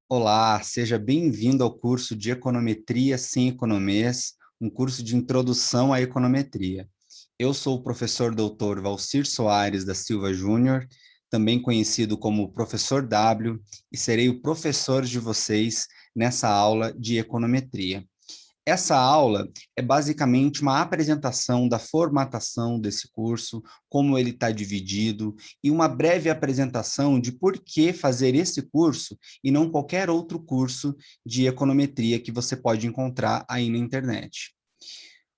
Olá, seja bem-vindo ao curso de Econometria sem Economês, um curso de introdução à econometria. Eu sou o professor doutor Valcir Soares da Silva Júnior, também conhecido como Professor W, e serei o professor de vocês nessa aula de econometria. Essa aula é basicamente uma apresentação da formatação desse curso, como ele está dividido, e uma breve apresentação de por que fazer esse curso e não qualquer outro curso de econometria que você pode encontrar aí na internet.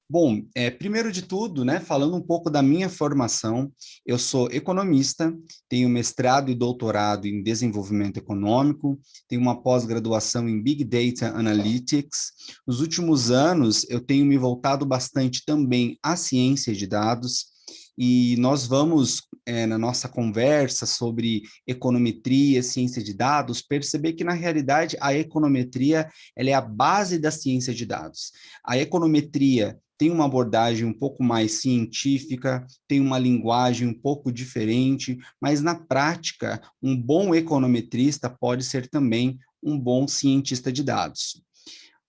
Bom, primeiro de tudo, né, falando um pouco da minha formação, eu sou economista, tenho mestrado e doutorado em desenvolvimento econômico, tenho uma pós-graduação em Big Data Analytics. Nos últimos anos, eu tenho me voltado bastante também à ciência de dados, e nós vamos, na nossa conversa sobre econometria, ciência de dados, perceber que, na realidade, a econometria ela é a base da ciência de dados. A econometria tem uma abordagem um pouco mais científica, tem uma linguagem um pouco diferente, mas na prática, um bom econometrista pode ser também um bom cientista de dados.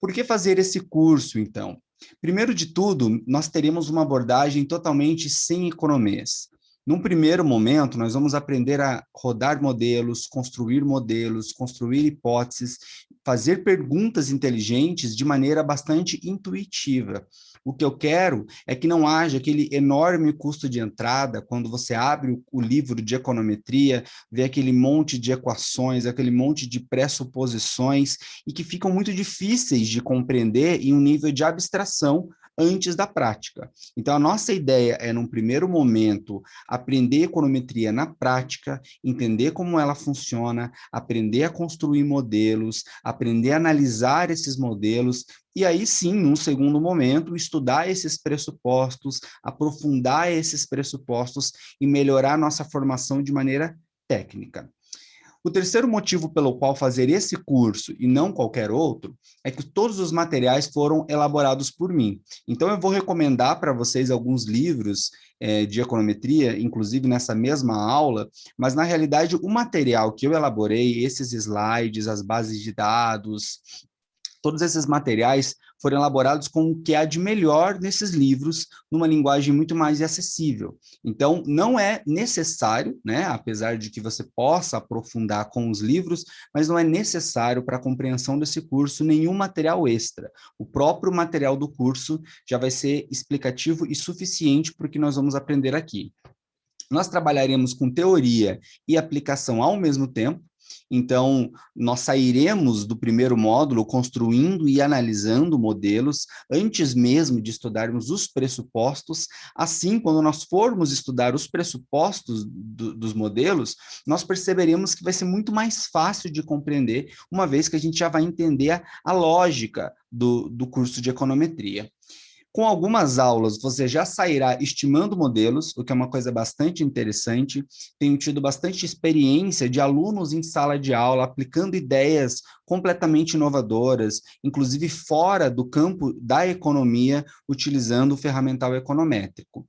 Por que fazer esse curso, então? Primeiro de tudo, nós teremos uma abordagem totalmente sem economês. Num primeiro momento, nós vamos aprender a rodar modelos, construir hipóteses, fazer perguntas inteligentes de maneira bastante intuitiva. O que eu quero é que não haja aquele enorme custo de entrada quando você abre o livro de econometria, vê aquele monte de equações, aquele monte de pressuposições e que ficam muito difíceis de compreender em um nível de abstração antes da prática. Então, a nossa ideia é, num primeiro momento, aprender econometria na prática, entender como ela funciona, aprender a construir modelos, aprender a analisar esses modelos, e aí sim, num segundo momento, estudar esses pressupostos, aprofundar esses pressupostos e melhorar nossa formação de maneira técnica. O terceiro motivo pelo qual fazer esse curso e não qualquer outro é que todos os materiais foram elaborados por mim. Então, eu vou recomendar para vocês alguns livros de econometria, inclusive nessa mesma aula, mas na realidade o material que eu elaborei, esses slides, as bases de dados, todos esses materiais foram elaborados com o que há de melhor nesses livros, numa linguagem muito mais acessível. Então, não é necessário, né, apesar de que você possa aprofundar com os livros, mas não é necessário para a compreensão desse curso nenhum material extra. O próprio material do curso já vai ser explicativo e suficiente para o que nós vamos aprender aqui. Nós trabalharemos com teoria e aplicação ao mesmo tempo. Então, nós sairemos do primeiro módulo construindo e analisando modelos antes mesmo de estudarmos os pressupostos. Assim, quando nós formos estudar os pressupostos dos modelos, nós perceberemos que vai ser muito mais fácil de compreender, uma vez que a gente já vai entender a lógica do curso de econometria. Com algumas aulas, você já sairá estimando modelos, o que é uma coisa bastante interessante. Tenho tido bastante experiência de alunos em sala de aula aplicando ideias completamente inovadoras, inclusive fora do campo da economia, utilizando o ferramental econométrico.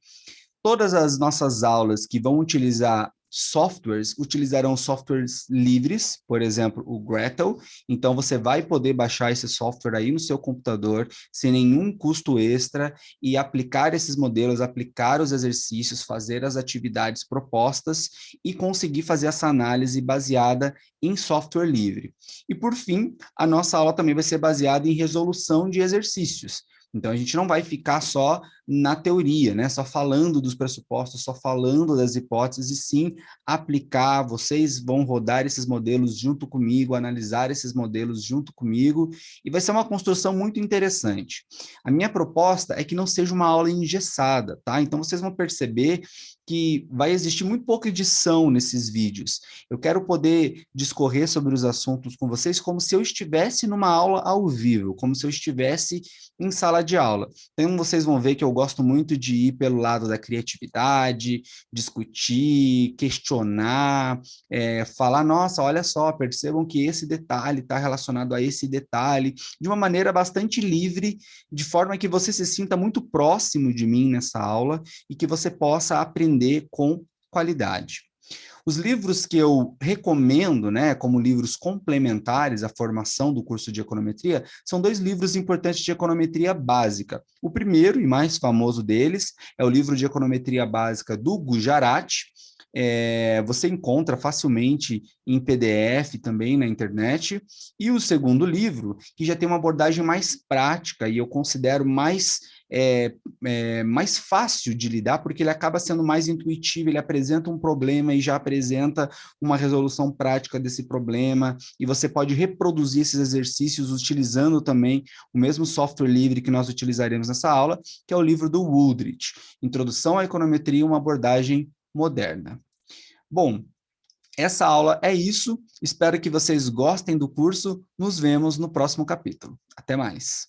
Todas as nossas aulas que vão utilizar softwares, utilizarão softwares livres, por exemplo, o Gretel. Então, você vai poder baixar esse software aí no seu computador, sem nenhum custo extra, e aplicar esses modelos, aplicar os exercícios, fazer as atividades propostas e conseguir fazer essa análise baseada em software livre. E, por fim, a nossa aula também vai ser baseada em resolução de exercícios. Então, a gente não vai ficar só na teoria, né? Só falando dos pressupostos, só falando das hipóteses, e sim aplicar. Vocês vão rodar esses modelos junto comigo, analisar esses modelos junto comigo, e vai ser uma construção muito interessante. A minha proposta é que não seja uma aula engessada, tá? Então, vocês vão perceber que vai existir muito pouca edição nesses vídeos. Eu quero poder discorrer sobre os assuntos com vocês como se eu estivesse numa aula ao vivo, como se eu estivesse em sala de aula. Então, vocês vão ver que eu gosto muito de ir pelo lado da criatividade, discutir, questionar, falar, nossa, olha só, percebam que esse detalhe está relacionado a esse detalhe, de uma maneira bastante livre, de forma que você se sinta muito próximo de mim nessa aula e que você possa aprender com qualidade. Os livros que eu recomendo, né, como livros complementares à formação do curso de econometria, são 2 livros importantes de econometria básica. O primeiro e mais famoso deles é o livro de econometria básica do Gujarat. Você encontra facilmente em PDF também na internet. E o segundo livro, que já tem uma abordagem mais prática e eu considero mais fácil de lidar, porque ele acaba sendo mais intuitivo, ele apresenta um problema e já apresenta uma resolução prática desse problema, e você pode reproduzir esses exercícios utilizando também o mesmo software livre que nós utilizaremos nessa aula, que é o livro do Wooldridge, Introdução à Econometria, uma abordagem moderna. Bom, essa aula é isso, espero que vocês gostem do curso, nos vemos no próximo capítulo. Até mais!